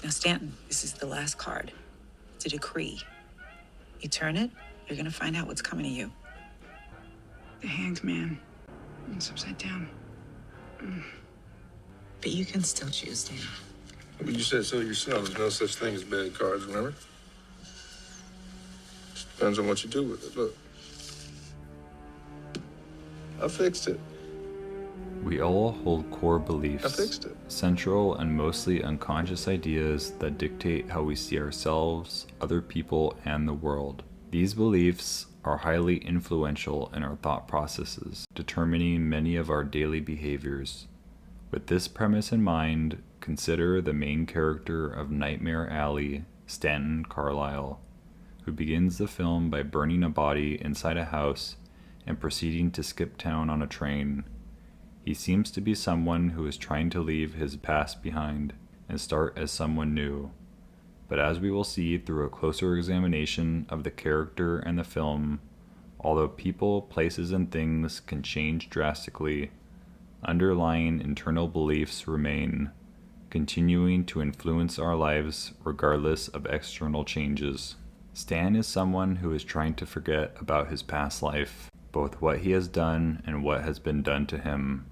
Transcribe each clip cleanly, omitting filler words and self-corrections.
Now, Stanton, this is the last card. It's a decree. You turn it, you're gonna find out what's coming to you. The Hanged Man. It's upside down. But you can still choose, Danny. But you said so yourself. There's no such thing as bad cards, remember? Just depends on what you do with it. Look. I fixed it. We all hold core I beliefs, fixed it. central and mostly unconscious ideas that dictate how we see ourselves, other people, and the world. These beliefs are highly influential in our thought processes, determining many of our daily behaviors. With this premise in mind, consider the main character of Nightmare Alley, Stanton Carlisle, who begins the film by burning a body inside a house and proceeding to skip town on a train. He seems to be someone who is trying to leave his past behind and start as someone new. But as we will see through a closer examination of the character and the film, although people, places, and things can change drastically, underlying internal beliefs remain, continuing to influence our lives regardless of external changes. Stan is someone who is trying to forget about his past life, both what he has done and what has been done to him.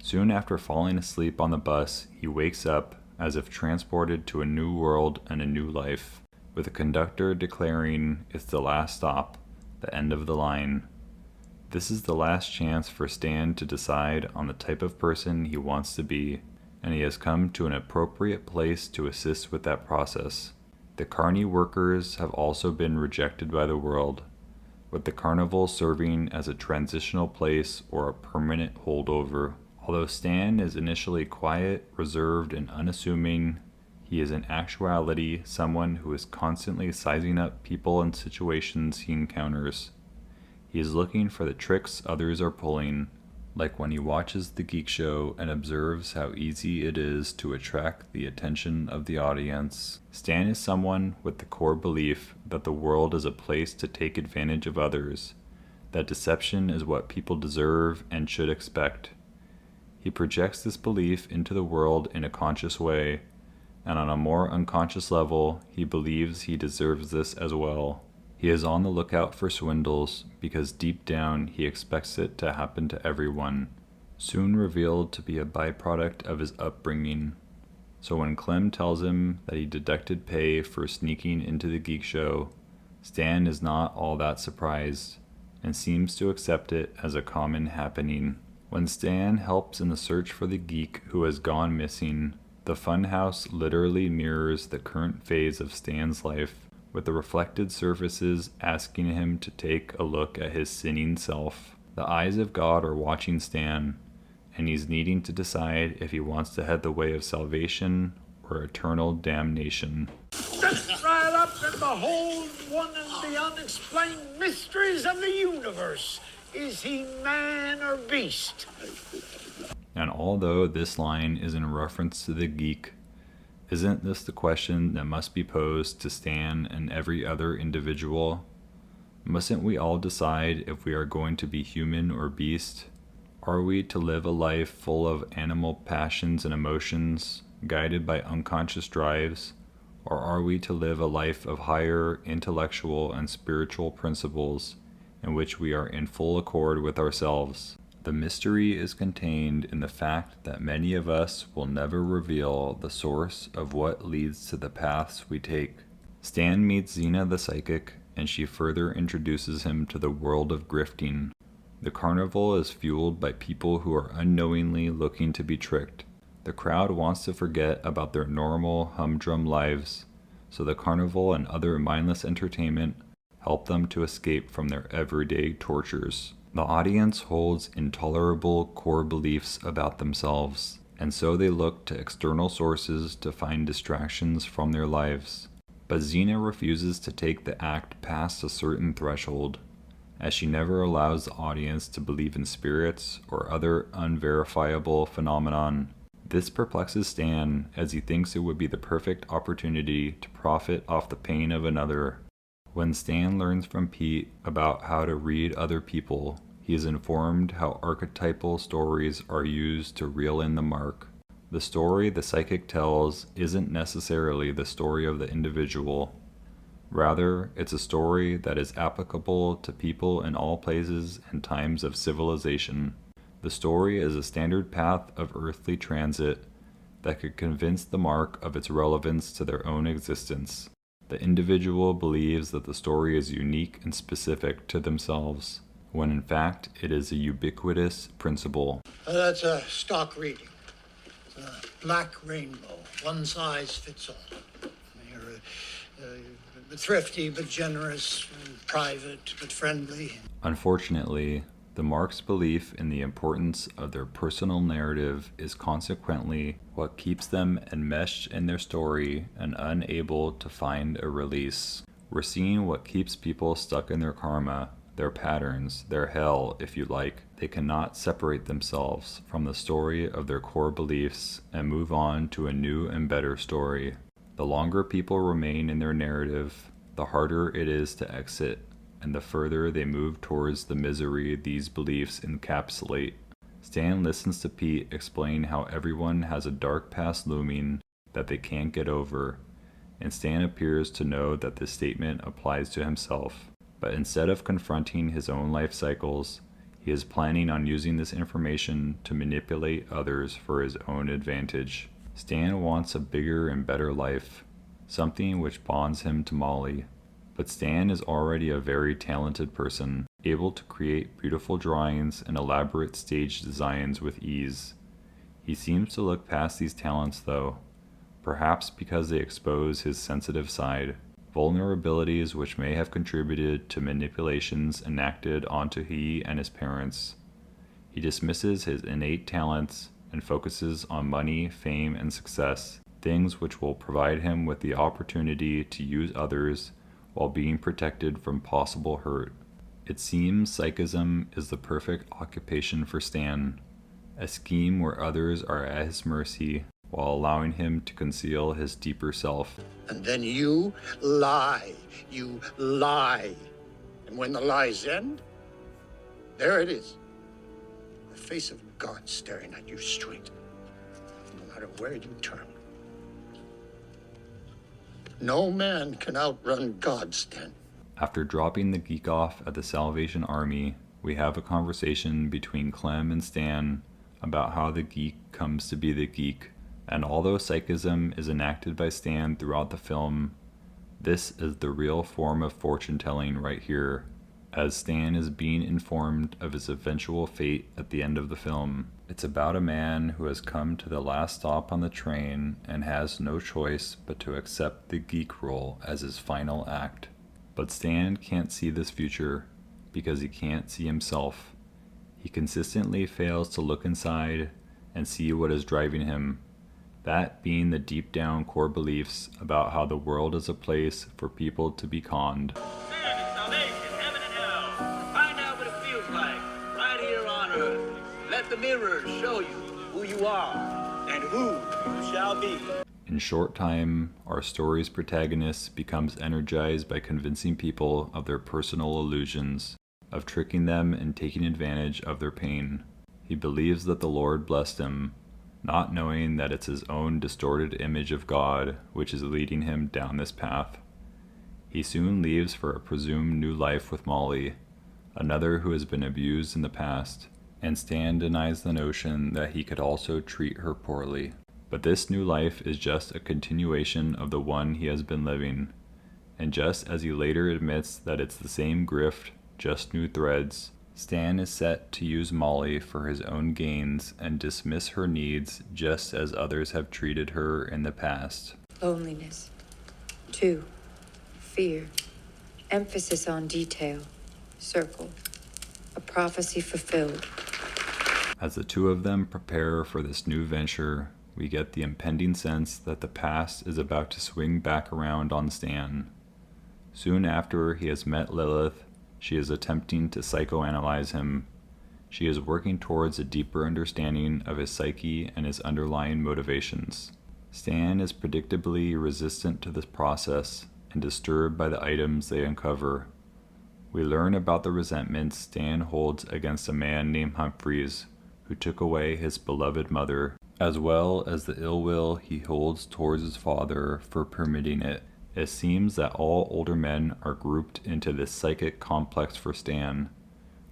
Soon after falling asleep on the bus, he wakes up as if transported to a new world and a new life, with the conductor declaring it's the last stop, the end of the line. This is the last chance for Stan to decide on the type of person he wants to be, and he has come to an appropriate place to assist with that process. The carny workers have also been rejected by the world, with the carnival serving as a transitional place or a permanent holdover. Although Stan is initially quiet, reserved, and unassuming, he is in actuality someone who is constantly sizing up people and situations he encounters. He is looking for the tricks others are pulling, like when he watches The Geek Show and observes how easy it is to attract the attention of the audience. Stan is someone with the core belief that the world is a place to take advantage of others, that deception is what people deserve and should expect. He projects this belief into the world in a conscious way, and on a more unconscious level, he believes he deserves this as well. He is on the lookout for swindles because deep down he expects it to happen to everyone, soon revealed to be a byproduct of his upbringing. So when Clem tells him that he deducted pay for sneaking into the Geek Show, Stan is not all that surprised, and seems to accept it as a common happening. When Stan helps in the search for the geek who has gone missing, the funhouse literally mirrors the current phase of Stan's life, with the reflected surfaces asking him to take a look at his sinning self. The eyes of God are watching Stan, and he's needing to decide if he wants to head the way of salvation or eternal damnation. Step right up and behold one of the unexplained mysteries of the universe. Is he man or beast? And although this line is in reference to the geek, isn't this the question that must be posed to Stan and every other individual? Mustn't we all decide if we are going to be human or beast? Are we to live a life full of animal passions and emotions, guided by unconscious drives, or are we to live a life of higher intellectual and spiritual principles in which we are in full accord with ourselves? The mystery is contained in the fact that many of us will never reveal the source of what leads to the paths we take. Stan meets Xena the psychic, and she further introduces him to the world of grifting. The carnival is fueled by people who are unknowingly looking to be tricked. The crowd wants to forget about their normal, humdrum lives, so the carnival and other mindless entertainment help them to escape from their everyday tortures. The audience holds intolerable core beliefs about themselves, and so they look to external sources to find distractions from their lives. But Xena refuses to take the act past a certain threshold, as she never allows the audience to believe in spirits or other unverifiable phenomenon. This perplexes Stan, as he thinks it would be the perfect opportunity to profit off the pain of another. When Stan learns from Pete about how to read other people, he is informed how archetypal stories are used to reel in the mark. The story the psychic tells isn't necessarily the story of the individual. Rather, it's a story that is applicable to people in all places and times of civilization. The story is a standard path of earthly transit that could convince the mark of its relevance to their own existence. The individual believes that the story is unique and specific to themselves, when in fact it is a ubiquitous principle. That's a stock reading. It's a black rainbow. One size fits all. You're thrifty but generous, private but friendly. Unfortunately, the Mark's belief in the importance of their personal narrative is consequently what keeps them enmeshed in their story and unable to find a release. We're seeing what keeps people stuck in their karma, their patterns, their hell, if you like. They cannot separate themselves from the story of their core beliefs and move on to a new and better story. The longer people remain in their narrative, the harder it is to exit, and the further they move towards the misery these beliefs encapsulate. Stan listens to Pete explain how everyone has a dark past looming that they can't get over, and Stan appears to know that this statement applies to himself. But instead of confronting his own life cycles, he is planning on using this information to manipulate others for his own advantage. Stan wants a bigger and better life, something which bonds him to Molly. But Stan is already a very talented person, able to create beautiful drawings and elaborate stage designs with ease. He seems to look past these talents though, perhaps because they expose his sensitive side, vulnerabilities which may have contributed to manipulations enacted onto he and his parents. He dismisses his innate talents and focuses on money, fame, and success, things which will provide him with the opportunity to use others while being protected from possible hurt. It seems psychism is the perfect occupation for Stan, a scheme where others are at his mercy while allowing him to conceal his deeper self. And then you lie. You lie. And when the lies end, there it is. The face of God staring at you straight, no matter where you turn. No man can outrun God, Stan. After dropping the geek off at the Salvation Army, we have a conversation between Clem and Stan about how the geek comes to be the geek. And although psychism is enacted by Stan throughout the film, this is the real form of fortune telling right here, as Stan is being informed of his eventual fate at the end of the film. It's about a man who has come to the last stop on the train and has no choice but to accept the geek role as his final act. But Stan can't see this future because he can't see himself. He consistently fails to look inside and see what is driving him, that being the deep down core beliefs about how the world is a place for people to be conned. Let the mirror show you who you are and who you shall be. In short time, our story's protagonist becomes energized by convincing people of their personal illusions, of tricking them and taking advantage of their pain. He believes that the Lord blessed him, not knowing that it's his own distorted image of God which is leading him down this path. He soon leaves for a presumed new life with Molly, another who has been abused in the past, and Stan denies the notion that he could also treat her poorly. But this new life is just a continuation of the one he has been living, and just as he later admits that it's the same grift, just new threads, Stan is set to use Molly for his own gains and dismiss her needs just as others have treated her in the past. Loneliness. 2. Fear. Emphasis on detail. Circle. A prophecy fulfilled. As the two of them prepare for this new venture, we get the impending sense that the past is about to swing back around on Stan. Soon after he has met Lilith, she is attempting to psychoanalyze him. She is working towards a deeper understanding of his psyche and his underlying motivations. Stan is predictably resistant to this process and disturbed by the items they uncover. We learn about the resentment Stan holds against a man named Humphreys, who who took away his beloved mother, as well as the ill will he holds towards his father for permitting it. It seems that all older men are grouped into this psychic complex for Stan.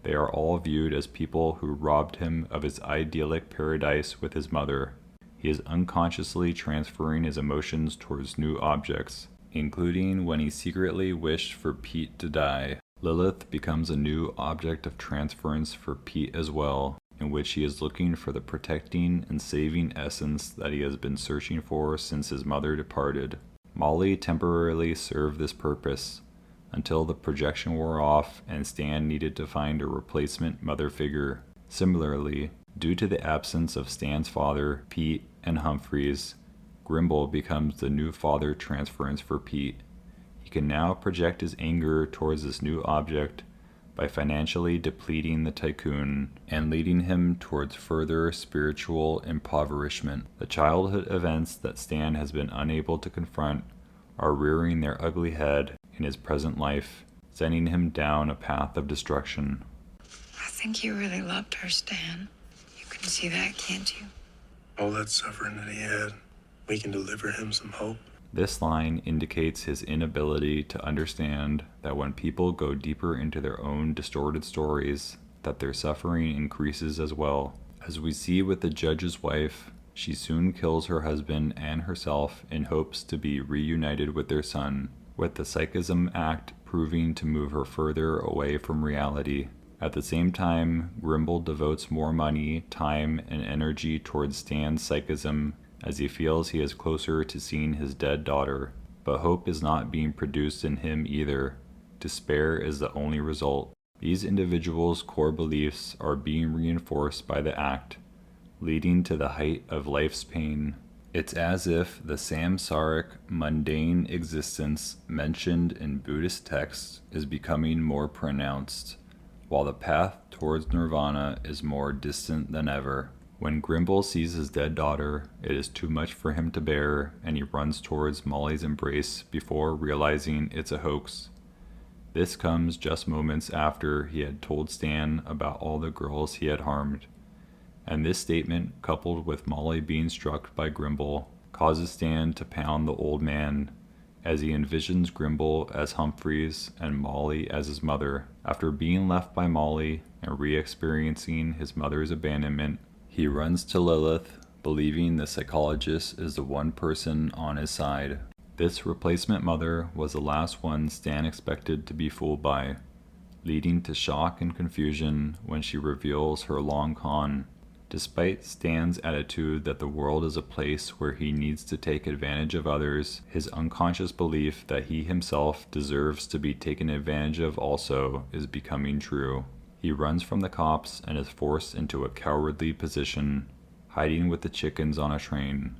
They are all viewed as people who robbed him of his idyllic paradise with his mother. He is unconsciously transferring his emotions towards new objects, including when he secretly wished for Pete to die. Lilith becomes a new object of transference for Pete as well, in which he is looking for the protecting and saving essence that he has been searching for since his mother departed. Molly temporarily served this purpose, until the projection wore off and Stan needed to find a replacement mother figure. Similarly, due to the absence of Stan's father, Pete, and Humphreys, Grimble becomes the new father transference for Pete. He can now project his anger towards this new object by financially depleting the tycoon and leading him towards further spiritual impoverishment. The childhood events that Stan has been unable to confront are rearing their ugly head in his present life, sending him down a path of destruction. I think you really loved her, Stan. You can see that, can't you? All that suffering that he had, we can deliver him some hope. This line indicates his inability to understand that when people go deeper into their own distorted stories, that their suffering increases as well. As we see with the judge's wife, she soon kills her husband and herself in hopes to be reunited with their son, with the psychism act proving to move her further away from reality. At the same time, Grimble devotes more money, time, and energy towards Stan's psychism as he feels he is closer to seeing his dead daughter. But hope is not being produced in him either. Despair is the only result. These individuals' core beliefs are being reinforced by the act, leading to the height of life's pain. It's as if the samsaric, mundane existence mentioned in Buddhist texts is becoming more pronounced, while the path towards nirvana is more distant than ever. When Grimble sees his dead daughter, it is too much for him to bear, and he runs towards Molly's embrace before realizing it's a hoax. This comes just moments after he had told Stan about all the girls he had harmed. And this statement, coupled with Molly being struck by Grimble, causes Stan to pound the old man, as he envisions Grimble as Humphreys and Molly as his mother. After being left by Molly and re-experiencing his mother's abandonment, he runs to Lilith, believing the psychologist is the one person on his side. This replacement mother was the last one Stan expected to be fooled by, leading to shock and confusion when she reveals her long con. Despite Stan's attitude that the world is a place where he needs to take advantage of others, his unconscious belief that he himself deserves to be taken advantage of also is becoming true. He runs from the cops and is forced into a cowardly position, hiding with the chickens on a train.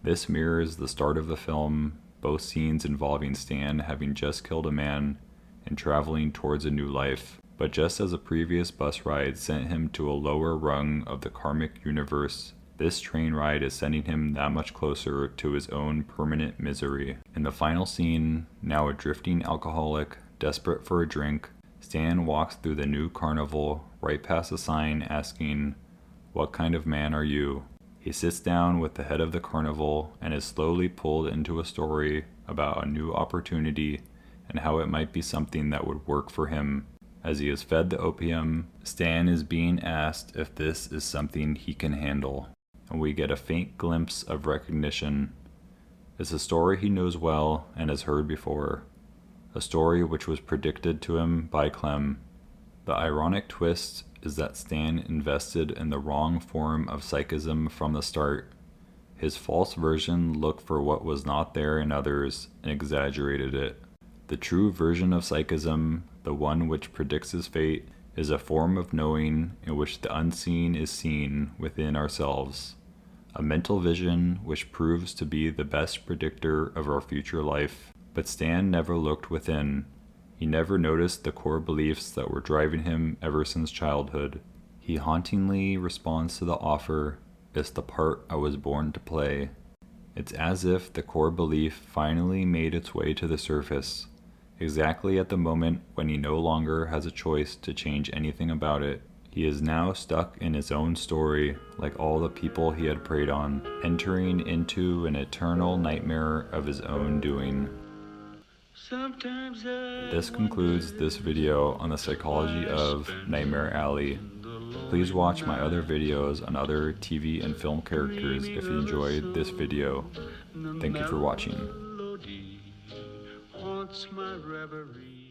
This mirrors the start of the film, both scenes involving Stan having just killed a man and traveling towards a new life. But just as a previous bus ride sent him to a lower rung of the karmic universe, this train ride is sending him that much closer to his own permanent misery. In the final scene, now a drifting alcoholic, desperate for a drink, Stan walks through the new carnival right past a sign asking, "What kind of man are you?" He sits down with the head of the carnival and is slowly pulled into a story about a new opportunity and how it might be something that would work for him. As he is fed the opium, Stan is being asked if this is something he can handle, and we get a faint glimpse of recognition. It's a story he knows well and has heard before, a story which was predicted to him by Clem. The ironic twist is that Stan invested in the wrong form of psychism from the start. His false version looked for what was not there in others and exaggerated it. The true version of psychism, the one which predicts his fate, is a form of knowing in which the unseen is seen within ourselves, a mental vision which proves to be the best predictor of our future life. But Stan never looked within. He never noticed the core beliefs that were driving him ever since childhood. He hauntingly responds to the offer, "It's the part I was born to play." It's as if the core belief finally made its way to the surface, exactly at the moment when he no longer has a choice to change anything about it. He is now stuck in his own story, like all the people he had preyed on, entering into an eternal nightmare of his own doing. This concludes this video on the psychology of Nightmare Alley. Please watch my other videos on other TV and film characters if you enjoyed this video. Thank you for watching. Haunts my reverie.